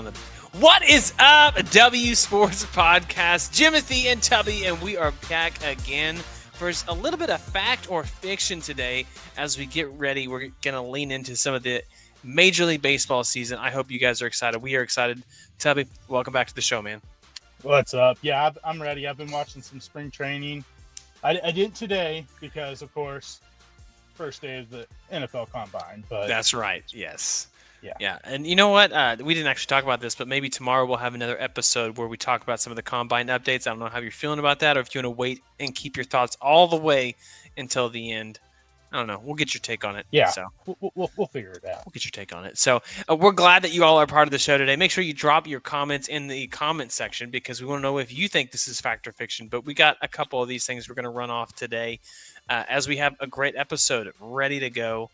on the What is up, W Sports Podcast? Jimothy and Tubby, and we are back again for a little bit of fact or fiction today as we get ready. We're going to lean into some of the Major League Baseball season. I hope you guys are excited. We are excited. Tubby, welcome back to the show, man. What's up? Yeah, I'm ready. I've been watching some spring training. I didn't today because, of course, first day of the NFL Combine. But that's right. Yes. Yeah. And you know what? We didn't actually talk about this, but maybe tomorrow we'll have another episode where we talk about some of the Combine updates. I don't know how you're feeling about that, or if you want to wait and keep your thoughts all the way until the end. I don't know. We'll get your take on it. Yeah, so we'll figure it out. We'll get your take on it. So we're glad that you all are part of the show today. Make sure you drop your comments in the comment section because we want to know if you think this is fact or fiction. But we got a couple of these things we're going to run off today as we have a great episode ready to go.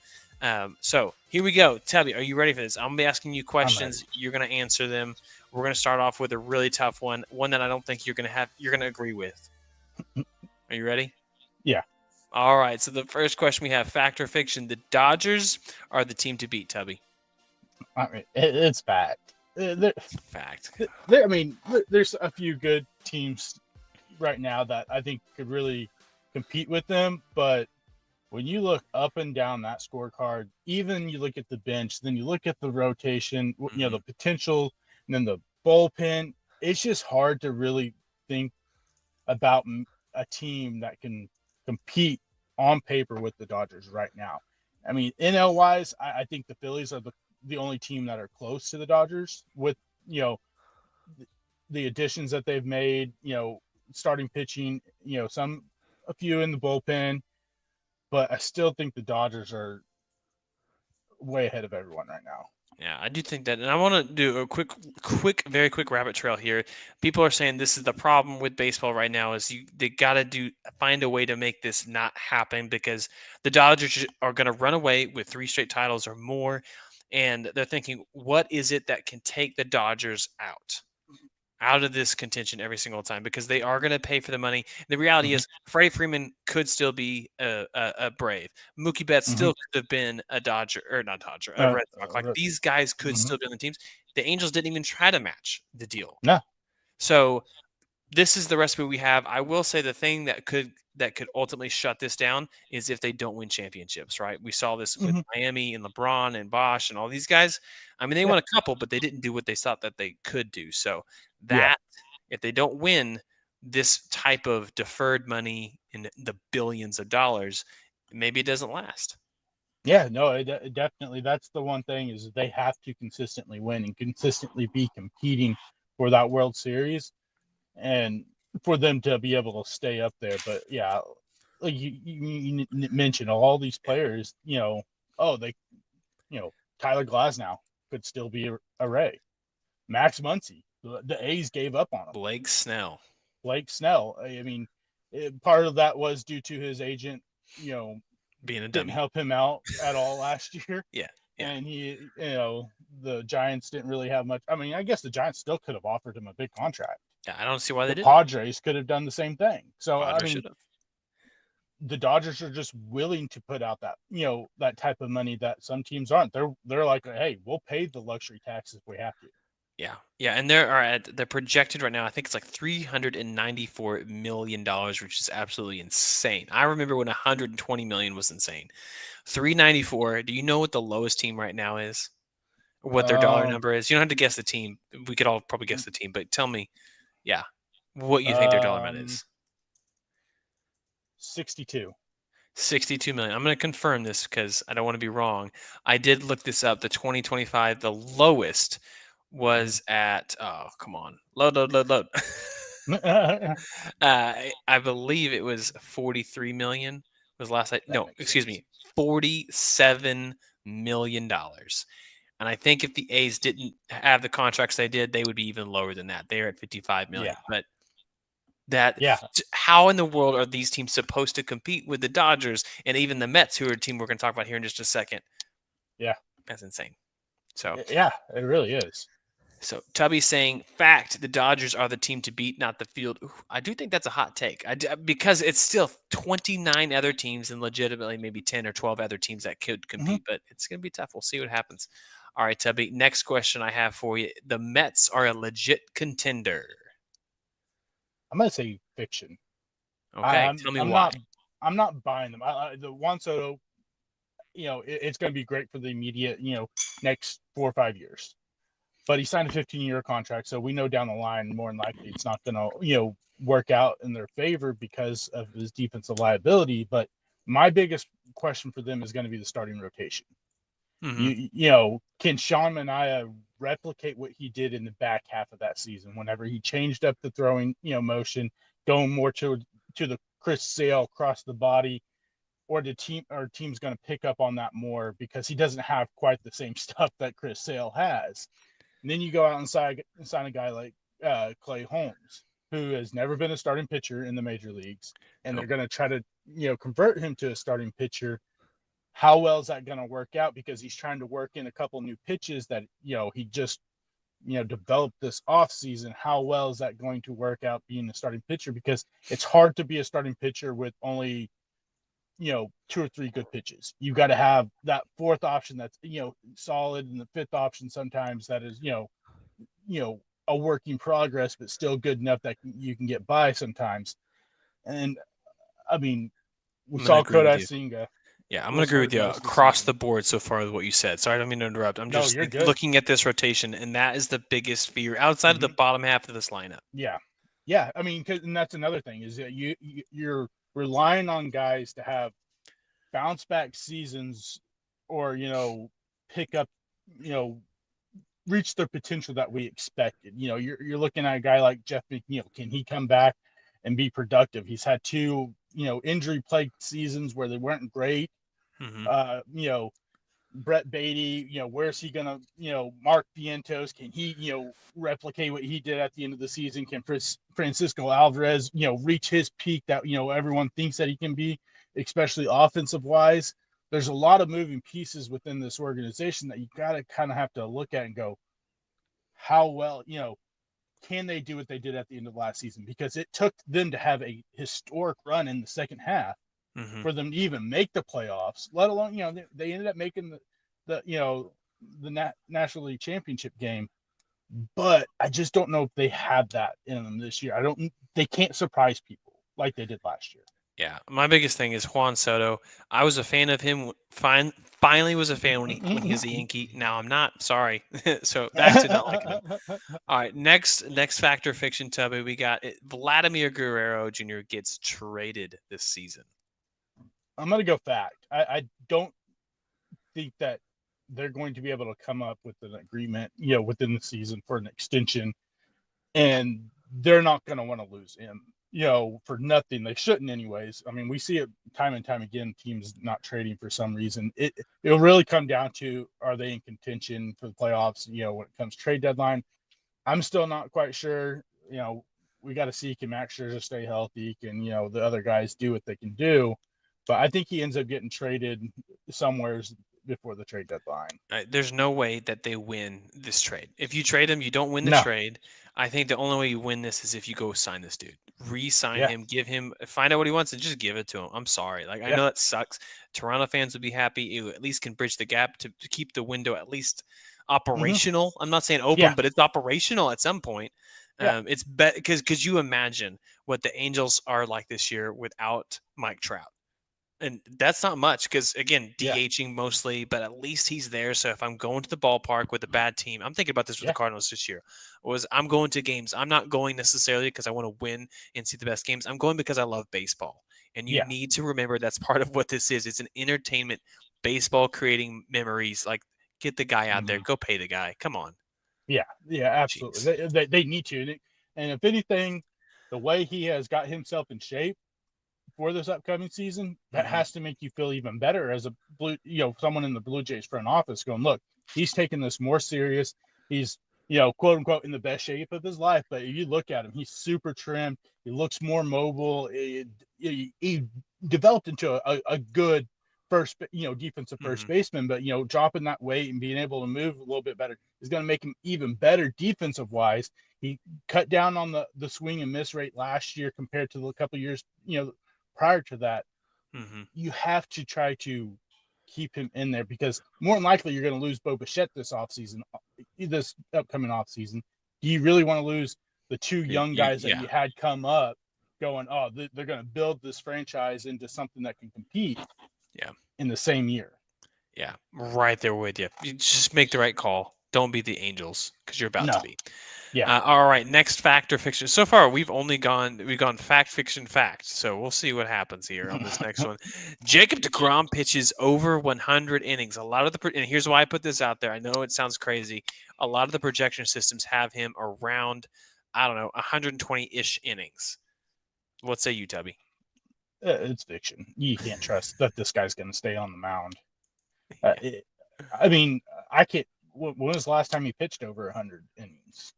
So here we go. Tubby, are you ready for this? I'm going to be asking you questions. You're going to answer them. We're going to start off with a really tough one that I don't think you're going to agree with. Are you ready? Yeah. All right, so the first question we have, fact or fiction, the Dodgers are the team to beat, Tubby. I mean, it's fact. Fact. I mean, there's a few good teams right now that I think could really compete with them, but when you look up and down that scorecard, even you look at the bench, then you look at the rotation, you know, the potential, and then the bullpen, it's just hard to really think about a team that can compete on paper with the Dodgers right now. I mean, NL wise, I think the Phillies are the only team that are close to the Dodgers with, you know, the additions that they've made, you know, starting pitching, you know, a few in the bullpen, but I still think the Dodgers are way ahead of everyone right now. Yeah, I do think that, and I want to do a very quick rabbit trail here. People are saying this is the problem with baseball right now is they got to find a way to make this not happen because the Dodgers are going to run away with 3 straight titles or more, and they're thinking, what is it that can take the Dodgers out of this contention every single time because they are going to pay for the money. The reality is Freddie Freeman could still be a Brave. Mookie Betts still could have been a Dodger or not Dodger, a Red Sox. Like these guys could still be on the teams. The Angels didn't even try to match the deal. No. So this is the recipe we have. I will say the thing that could ultimately shut this down is if they don't win championships, right? We saw this with Miami and LeBron and Bosch and all these guys. I mean, they won a couple, but they didn't do what they thought that they could do. So if they don't win this type of deferred money in the billions of dollars, maybe it doesn't last. Yeah, no, it definitely. That's the one thing is they have to consistently win and consistently be competing for that World Series and for them to be able to stay up there. But yeah, like you mentioned all these players, you know, Tyler Glasnow could still be a Ray. Max Muncy, the A's gave up on him. Blake Snell. I mean, part of that was due to his agent, you know, being a didn't dummy. help him out at all last year. Yeah. And he, you know, the Giants didn't really have much. I mean, I guess the Giants still could have offered him a big contract. Yeah, I don't see why they didn't. Padres could have done the same thing. So, Padres I mean, should've. The Dodgers are just willing to put out that, you know, that type of money that some teams aren't. They're like, hey, we'll pay the luxury tax if we have to. Yeah, and they're projected right now. I think it's like $394 million, which is absolutely insane. I remember when 120 million was insane. 394. Do you know what the lowest team right now is? Or what their dollar number is? You don't have to guess the team. We could all probably guess the team, but tell me, what you think their dollar amount is. 62. 62 million. I'm going to confirm this because I don't want to be wrong. I did look this up. The 2025, the lowest was at, come on, load. I believe it was 43 million was last night. No, excuse me, $47 million. And I think if the A's didn't have the contracts they did, they would be even lower than that. They're at 55 million. Yeah. But how in the world are these teams supposed to compete with the Dodgers and even the Mets, who are a team we're going to talk about here in just a second? Yeah. That's insane. So yeah, it really is. So Tubby's saying, fact, the Dodgers are the team to beat, not the field. Ooh, I do think that's a hot take because it's still 29 other teams and legitimately maybe 10 or 12 other teams that could compete, but it's going to be tough. We'll see what happens. All right, Tubby. Next question I have for you: the Mets are a legit contender. I'm gonna say fiction. Okay, tell me I'm why. not buying them. The Juan Soto, it's going to be great for the immediate, next 4 or 5 years. But he signed a 15-year contract, so we know down the line more than likely it's not going to, work out in their favor because of his defensive liability. But my biggest question for them is going to be the starting rotation. Hmm. Can Sean Manaea replicate what he did in the back half of that season? Whenever he changed up the throwing, motion, going more to the Chris Sale across the body, or team's going to pick up on that more because he doesn't have quite the same stuff that Chris Sale has. And then you go out and sign a guy like Clay Holmes, who has never been a starting pitcher in the major leagues, and they're Nope. going to try to convert him to a starting pitcher. How well is that going to work out? Because he's trying to work in a couple new pitches that he just developed this off season. How well is that going to work out being a starting pitcher? Because it's hard to be a starting pitcher with only 2 or 3 good pitches. You got to have that fourth option that's solid, and the fifth option sometimes that is a work in progress, but still good enough that you can get by sometimes. And I mean, we I'm gonna saw agree with Kodai you. Senga Yeah, I'm gonna was agree with hurt you most of the across season. the board so far with what you said. Sorry, I don't mean to interrupt. I'm No, just you're good. looking at this rotation, and that is the biggest fear outside of the Hmm. bottom half of this lineup. Yeah, yeah. I mean, and that's another thing is that you're relying on guys to have bounce back seasons, or pick up, you know, reach their potential that we expected. You're looking at a guy like Jeff McNeil. Can he come back and be productive? He's had two, injury plagued seasons where they weren't great. Hmm. You know, Brett Beatty, where's he gonna, Mark Vientos, can he, replicate what he did at the end of the season? Can Francisco Alvarez, reach his peak that, everyone thinks that he can be, especially offensive wise? There's a lot of moving pieces within this organization that you got to kind of have to look at and go, how well, can they do what they did at the end of last season? Because it took them to have a historic run in the second half Hmm. for them to even make the playoffs, let alone, they ended up making the National League Championship game. But I just don't know if they have that in them this year. They can't surprise people like they did last year. Yeah, my biggest thing is Juan Soto. I was a fan of him. Finally, was a fan when he was a Yankee. Now I'm not. Sorry. So back to not liking him. All right, next factor fiction, Tubby. We got Vladimir Guerrero Jr. gets traded this season. I'm going to go fact. I don't think that they're going to be able to come up with an agreement, within the season for an extension, and they're not going to want to lose him, for nothing. They shouldn't, anyways. I mean, we see it time and time again. Teams not trading for some reason. It'll really come down to, are they in contention for the playoffs? When it comes trade deadline, I'm still not quite sure. We got to see, can Max Scherzer stay healthy? Can the other guys do what they can do? But I think he ends up getting traded somewheres before the trade deadline. There's no way that they win this trade. If you trade him, you don't win the No. trade. I think the only way you win this is if you go sign this dude, re-sign Yeah. him, give him, find out what he wants, and just give it to him. I'm sorry, like I Yeah. know that sucks. Toronto fans would be happy. You at least can bridge the gap to keep the window at least Hmm. operational. I'm not saying Yeah. open, but it's operational at some point. Yeah. It's because you imagine what the Angels are like this year without Mike Trout. And that's not much because, again, Yeah. DHing mostly, but at least he's there. So if I'm going to the ballpark with a bad team, I'm thinking about this with the Yeah. Cardinals this year, was I'm going to games. I'm not going necessarily because I want to win and see the best games. I'm going because I love baseball. And you Yeah. need to remember that's part of what this is. It's an entertainment, baseball creating memories. Like, get the guy out there. Hmm. Go pay the guy. Come on. Yeah. Yeah. Absolutely. Jeez. They need to. And if anything, the way he has got himself in shape for this upcoming season, that Hmm. has to make you feel even better as a someone in the Blue Jays front office going, look, he's taking this more serious. He's, quote unquote, in the best shape of his life. But if you look at him, he's super trimmed. He looks more mobile. He developed into a good defensive first Hmm. baseman, but, dropping that weight and being able to move a little bit better is going to make him even better defensive wise. He cut down on the swing and miss rate last year compared to the couple years, prior to that. Hmm. You have to try to keep him in there, because more than likely you're going to lose Bo Bichette this upcoming offseason. Do you really want to lose the two young guys that Yeah. you had come up going, oh, they're going to build this franchise into something that can compete Yeah. in the same year? Yeah. Right there with you. You just make the right call. Don't be the Angels because you're about to No. be. Yeah. All right, next fact or fiction. So far, we've gone fact, fiction, fact. So we'll see what happens here on this next one. Jacob Degrom pitches over 100 innings. A lot of and here's why I put this out there. I know it sounds crazy. A lot of the projection systems have him around, I don't know, 120-ish innings. What say you, Tubby? It's fiction. You can't trust that this guy's going to stay on the mound. Yeah, I mean, I can't. When was the last time he pitched over 100 innings?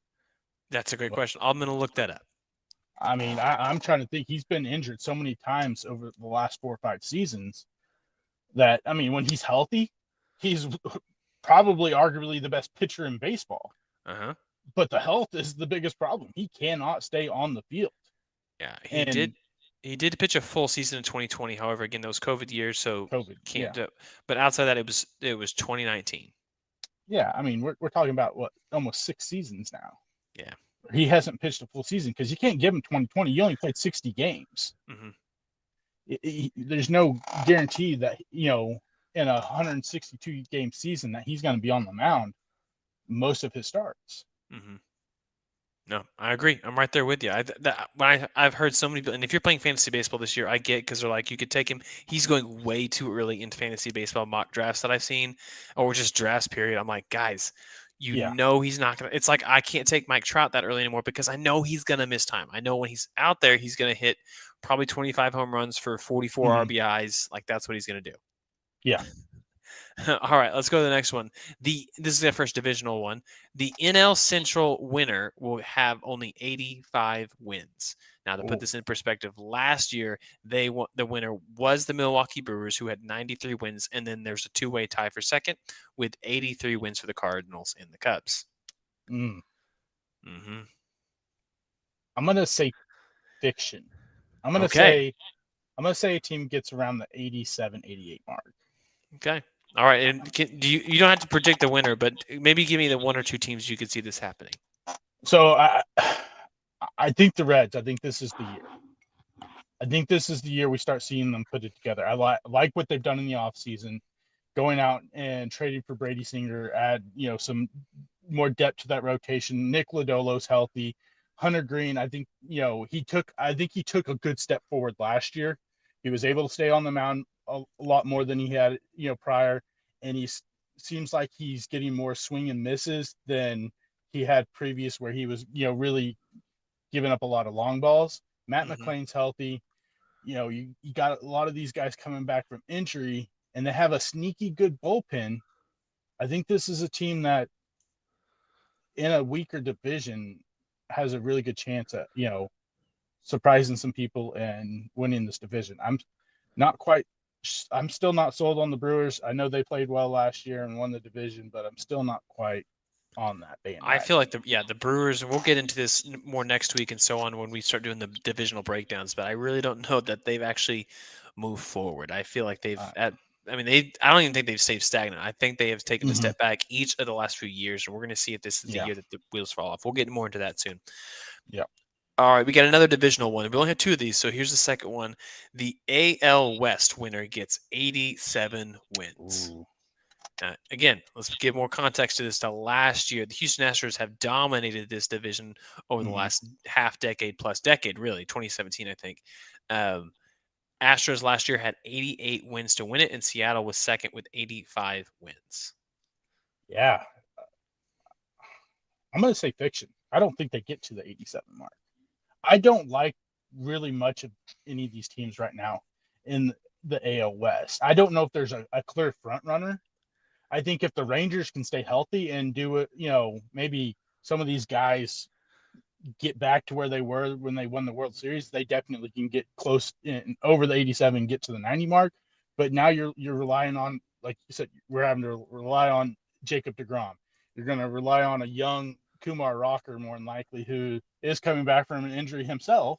that's a great question. I'm going to look that up. I mean, I'm trying to think. He's been injured so many times over the last 4 or 5 seasons that, I mean, when he's healthy, he's probably arguably the best pitcher in baseball. Uh-huh. But the health is the biggest problem. He cannot stay on the field. Yeah, And he did pitch a full season in 2020. However, again, those COVID years, so COVID, can't yeah. do. But outside that, it was 2019. Yeah, I mean, we're talking about what, almost 6 seasons now. Yeah. He hasn't pitched a full season because you can't give him 2020. You only played 60 games. Mm-hmm. There's no guarantee that, in a 162 game season that he's going to be on the mound most of his starts. Mm-hmm. No, I agree. I'm right there with you. I've heard so many people, and if you're playing fantasy baseball this year, I get, because they're like, you could take him. He's going way too early into fantasy baseball mock drafts that I've seen, or just drafts. Period. I'm like, guys, Yeah. he's not gonna. It's like I can't take Mike Trout that early anymore because I know he's gonna miss time. I know when he's out there, he's gonna hit probably 25 home runs for 44 RBIs. Like that's what he's gonna do. Yeah. All right, let's go to the next one. This is the first divisional one. The NL Central winner will have only 85 wins. Now, to put this in perspective, last year the winner was the Milwaukee Brewers, who had 93 wins, and then there's a two-way tie for second with 83 wins for the Cardinals and the Cubs. Mm-hmm. I'm gonna say fiction. I'm gonna say a team gets around the 87, 88 mark. Okay. All right, and you don't have to predict the winner, but maybe give me the one or two teams you could see this happening. So I think the Reds. I think this is the year. I think this is the year we start seeing them put it together. I like what they've done in the offseason, going out and trading for Brady Singer, add some more depth to that rotation. Nick Lodolo's healthy. Hunter Green, I think he took a good step forward last year. He was able to stay on the mound a lot more than he had prior, and he seems like he's getting more swing and misses than he had previous, where he was really giving up a lot of long balls. Matt McClain's healthy. You got a lot of these guys coming back from injury, and they have a sneaky good bullpen. I think this is a team that, in a weaker division, has a really good chance at surprising some people and winning this division. I'm still not sold on the Brewers. I know they played well last year and won the division, but I'm still not quite on that bandwagon. I feel like the Brewers, and we'll get into this more next week and so on when we start doing the divisional breakdowns, but I really don't know that they've actually moved forward. I feel like I don't even think they've stayed stagnant. I think they have taken a step back each of the last few years, and we're going to see if this is the year that the wheels fall off. We'll get more into that soon. Yeah. All right, we got another divisional one. We only have two of these, so here's the second one. The AL West winner gets 87 wins. Again, let's give more context to this. To last year, the Houston Astros have dominated this division over the last decade, really, 2017, I think. Astros last year had 88 wins to win it, and Seattle was second with 85 wins. Yeah. I'm going to say fiction. I don't think they get to the 87 mark. I don't like really much of any of these teams right now in the AL West. I don't know if there's a clear front runner. I think if the Rangers can stay healthy and do it, maybe some of these guys get back to where they were when they won the World Series, they definitely can get close in over the 87, get to the 90 mark. But now you're relying on, like you said, we're having to rely on Jacob Degrom. You're going to rely on a young Kumar Rocker, more than likely, who is coming back from an injury himself.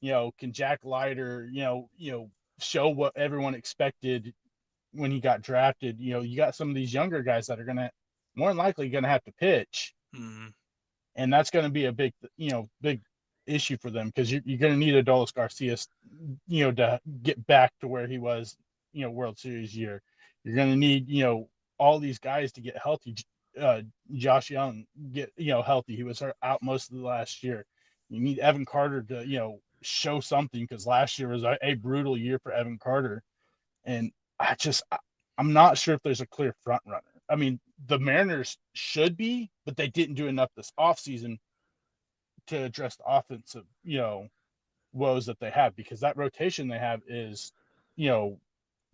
Can Jack Leiter, show what everyone expected, when he got drafted, you got some of these younger guys that are gonna more than likely gonna have to pitch, Mm-hmm. and that's gonna be a big issue for them because you're gonna need Adolis Garcia, to get back to where he was, World Series year. You're gonna need all these guys to get healthy. Uh, Josh Young get healthy. He was out most of the last year. You need Evan Carter to show something because last year was a brutal year for Evan Carter, and I'm not sure if there's a clear front runner. I mean, the Mariners should be, but they didn't do enough this offseason to address the offensive woes that they have because that rotation they have is you know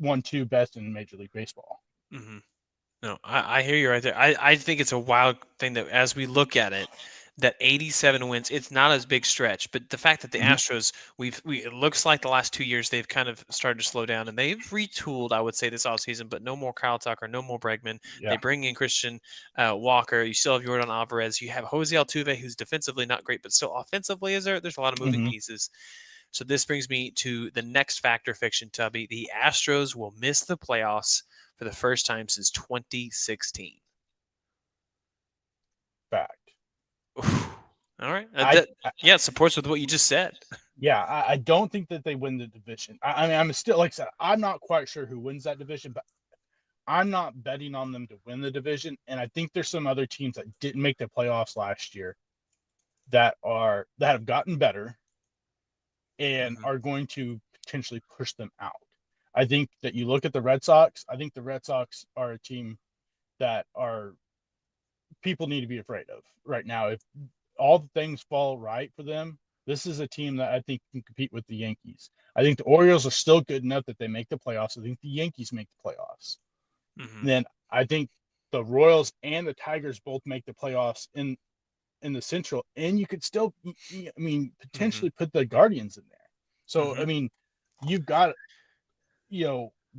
1-2 best in Major League Baseball. Mm-hmm. No, I hear you right there. I think it's a wild thing that as we look at it, that 87 wins, it's not as big stretch. But the fact that the Mm-hmm. Astros, it looks like the last 2 years they've kind of started to slow down and they've retooled, I would say, this offseason, but no more Kyle Tucker, no more Bregman. They Yeah. bring in Christian Walker. You still have Jordan Alvarez. You have Jose Altuve, who's defensively not great, but still offensively there's a lot of moving Mm-hmm. pieces. So this brings me to the next factor fiction, Tubby. The Astros will miss the playoffs for the first time since 2016. Fact. All right. I, I Yeah, it supports with what you just said. yeah, I don't think that they win the division. I mean, I'm still, like I said, I'm not quite sure who wins that division, but I'm not betting on them to win the division. And I think there's some other teams that didn't make the playoffs last year that have gotten better and Mm-hmm. are going to potentially push them out. I think that you look at the Red Sox. I think the Red Sox are a team that are people need to be afraid of right now. If all the things fall right for them, this is a team that I think can compete with the Yankees. I think the Orioles are still good enough that they make the playoffs. I think the Yankees make the playoffs. Mm-hmm. And then I think the Royals and the Tigers both make the playoffs in the Central, and you could still, I mean, Mm-hmm. potentially put the Guardians in there. So Mm-hmm. I mean, you've got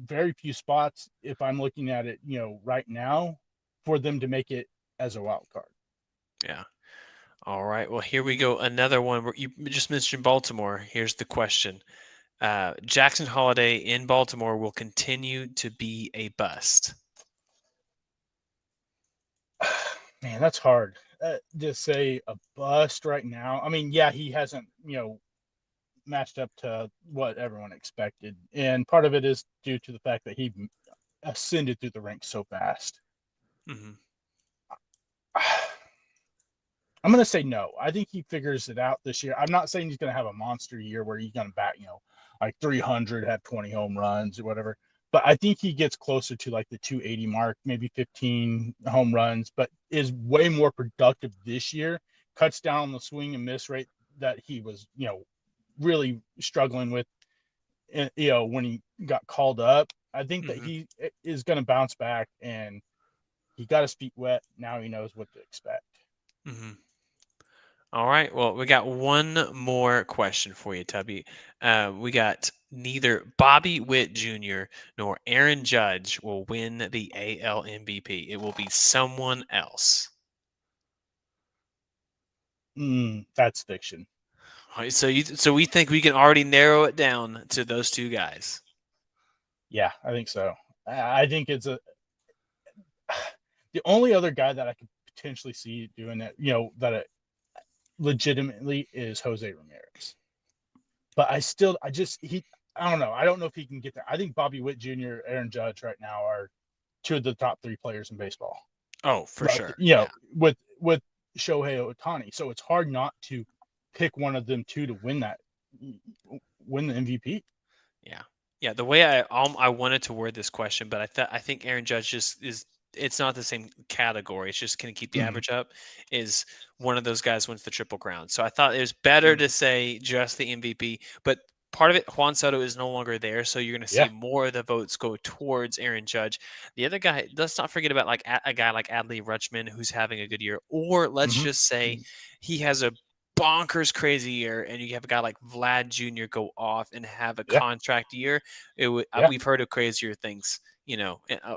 very few spots if I'm looking at it, right now for them to make it as a wild card. Yeah. All right. Well, here we go. Another one. Where you just mentioned Baltimore. Here's the question. Jackson Holiday in Baltimore will continue to be a bust. Man, that's hard to say a bust right now. I mean, yeah, he hasn't, matched up to what everyone expected. And part of it is due to the fact that he ascended through the ranks so fast. Mm-hmm. I'm going to say no. I think he figures it out this year. I'm not saying he's going to have a monster year where he's going to bat, like 300, have 20 home runs or whatever. But I think he gets closer to like the 280 mark, maybe 15 home runs, but is way more productive this year, cuts down on the swing and miss rate that he was, really struggling with, when he got called up. I think that Mm-hmm. he is going to bounce back and he got his feet wet. Now he knows what to expect. Mm-hmm. All right. Well, we got one more question for you, Tubby. We got neither Bobby Witt Jr. nor Aaron Judge will win the AL MVP. It will be someone else. That's fiction. All right, so we think we can already narrow it down to those two guys. Yeah, I think so. I think it's the only other guy that I could potentially see doing it, that it legitimately is Jose Ramirez. But I don't know. I don't know if he can get there. I think Bobby Witt Jr., Aaron Judge right now are two of the top three players in baseball. Oh, for Right. sure. Yeah. With Shohei Ohtani. So it's hard not to pick one of them two to win the MVP. Yeah. Yeah. The way I wanted to word this question, but I think Aaron Judge just is. It's not the same category. It's just going to keep the Mm-hmm. average up. Is one of those guys wins the Triple Crown. So I thought it was better to say just the MVP. But part of it, Juan Soto is no longer there, so you're going to see Yeah. more of the votes go towards Aaron Judge. The other guy, let's not forget about like a guy like Adley Rutschman who's having a good year, or let's Mm-hmm. just say he has a bonkers crazy year, and you have a guy like Vlad Jr. go off and have a Yeah. contract year. Yeah. We've heard of crazier things,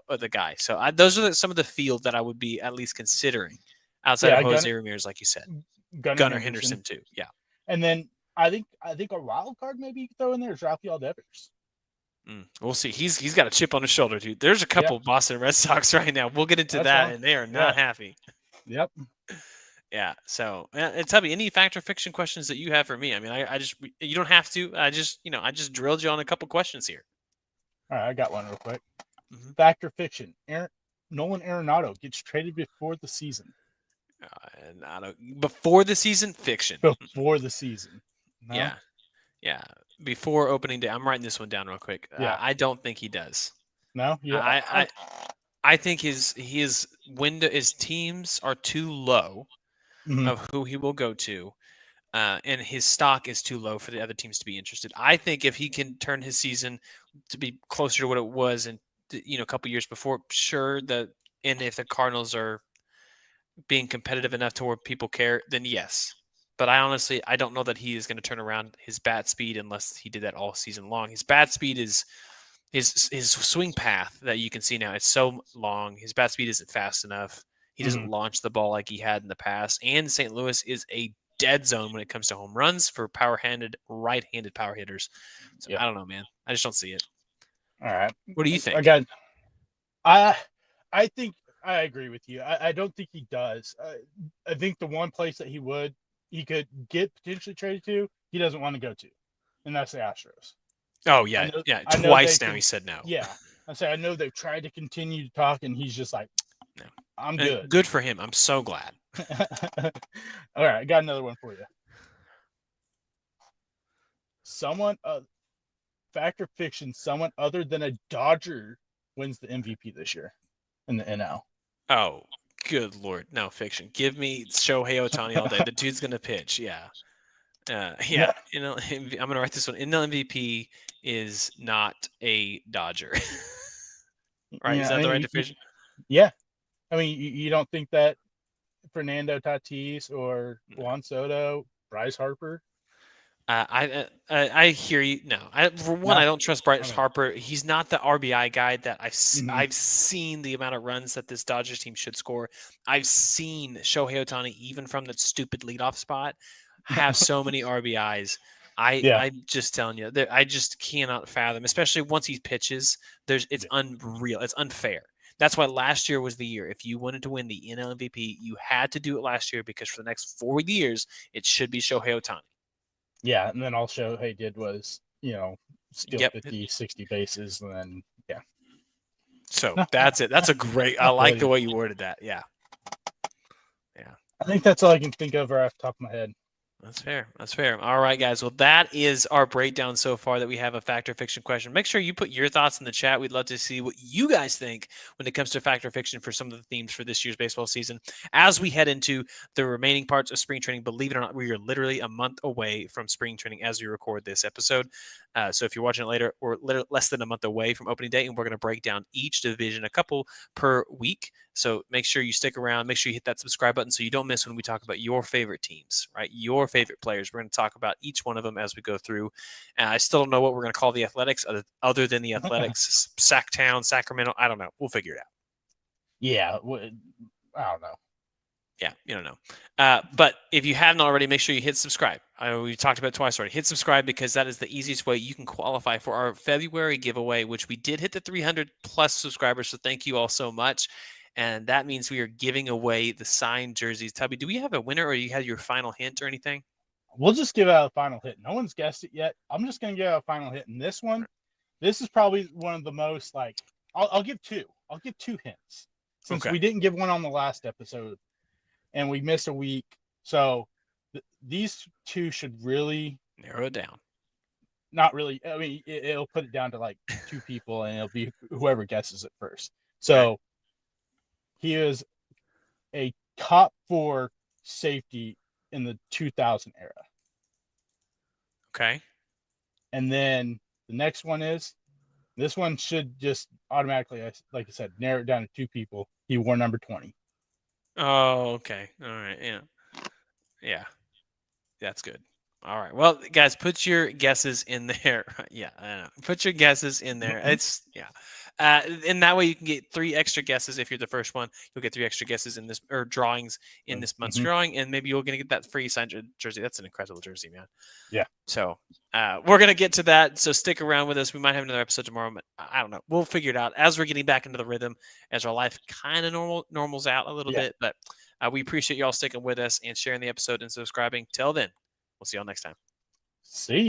of the guy. So those are some of the field that I would be at least considering outside of Yeah. Jose Ramirez, like you said. Gunnar Gunnar Henderson. Henderson too. Yeah. And then I think a wild card maybe you could throw in there is Rafael Devers. We'll see. He's got a chip on his shoulder, dude. There's a Yep, couple Boston Red Sox right now. We'll get into that's that, fine. and they are Yeah. not happy. Yep. Yeah. So, and tell me any fact or fiction questions that you have for me. I mean, I just you don't have to. I just drilled you on a couple questions here. All right, I got one real quick. Mm-hmm. Fact or fiction? Nolan Arenado gets traded before the season. And I don't, before the season, fiction. Before the season. No. Yeah. Yeah. Before opening day, I'm writing this one down real quick. Yeah. I don't think he does. No. Yeah. I think his window, his teams are too low Mhm. of who he will go to, and his stock is too low for the other teams to be interested. I think if he can turn his season to be closer to what it was in a couple years before, sure that, and if the Cardinals are being competitive enough to where people care, then yes. But I don't know that he is going to turn around his bat speed unless he did that all season long. His bat speed is his swing path that you can see now. It's so long. His bat speed isn't fast enough. He doesn't launch the ball like he had in the past. And St. Louis is a dead zone when it comes to home runs for right-handed power hitters. So Yeah. I don't know, man. I just don't see it. All right. What do you think? Again, I think I agree with you. I don't think he does. I think the one place that he could get potentially traded to, he doesn't want to go to, and that's the Astros. Oh yeah, I know twice now he said no. Yeah, I know they've tried to continue to talk, and he's just like, no, I'm good. Good for him. I'm so glad. All right, I got another one for you. Fact or fiction, someone other than a Dodger wins the MVP this year in the NL. Oh, good Lord. No, fiction. Give me Shohei Ohtani all day. The dude's going to pitch. Yeah. Yeah. No. I'm going to write this one. NL MVP is not a Dodger. Right? Yeah, Is that the right division? Yeah. I mean, you don't think that Fernando Tatis or Juan Soto, Bryce Harper? I hear you. No, for one, I don't trust Bryce Harper. He's not the RBI guy that I've seen the amount of runs that this Dodgers team should score. I've seen Shohei Ohtani, even from that stupid leadoff spot, have so many RBIs. I'm just telling you, I just cannot fathom, especially once he pitches. It's unreal. It's unfair. That's why last year was the year. If you wanted to win the NL MVP, you had to do it last year because for the next 4 years, it should be Shohei Ohtani. Yeah, and then all Shohei did was, steal 50, 60 bases, and then, yeah. So that's it. That's a great – I like the way you worded that. Yeah. Yeah. I think that's all I can think of right off the top of my head. That's fair. That's fair. All right, guys. Well, that is our breakdown so far that we have a fact or fiction question. Make sure you put your thoughts in the chat. We'd love to see what you guys think when it comes to fact or fiction for some of the themes for this year's baseball season. As we head into the remaining parts of spring training, believe it or not, we are literally a month away from spring training as we record this episode. So if you're watching it later, we're less than a month away from opening day, and we're going to break down each division, a couple per week. So make sure you stick around. Make sure you hit that subscribe button so you don't miss when we talk about your favorite teams, right? Your favorite players. We're going to talk about each one of them as we go through. I still don't know what we're going to call the Athletics other than the Athletics, Sacktown, Sacramento. I don't know. We'll figure it out. Yeah. I don't know. Yeah, you don't know. But if you haven't already, make sure you hit subscribe. We talked about it twice already. Hit subscribe because that is the easiest way you can qualify for our February giveaway, which we did hit the 300 plus subscribers. So thank you all so much. And that means we are giving away the signed jerseys. Tubby, do we have a winner or you had your final hint or anything? We'll just give out a final hit. No one's guessed it yet. I'm just going to give out a final hit. And this is probably one of the most I'll give two. I'll give two hints since we didn't give one on the last episode. And we missed a week. So these two should really narrow it down. Not really. I mean, it'll put it down to like two people, and it'll be whoever guesses it first. So he is a top 4 safety in the 2000 era. Okay. And then the next one is, this one should just automatically, like I said, narrow it down to two people. He wore number 20. Oh, okay. All right. Yeah. Yeah. That's good. All right. Well, guys, put your guesses in there. Yeah. I know. Put your guesses in there. And that way you can get 3 extra guesses if you're the first one. You'll get 3 extra guesses in this or drawings in this month's Mm-hmm. drawing, and maybe you're going to get that free signed jersey. That's an incredible jersey, man. Yeah. So we're going to get to that. So stick around with us. We might have another episode tomorrow. But I don't know. We'll figure it out as we're getting back into the rhythm, as our life kind of normals out a little bit. But we appreciate y'all sticking with us and sharing the episode and subscribing. Till then, we'll see y'all next time. See.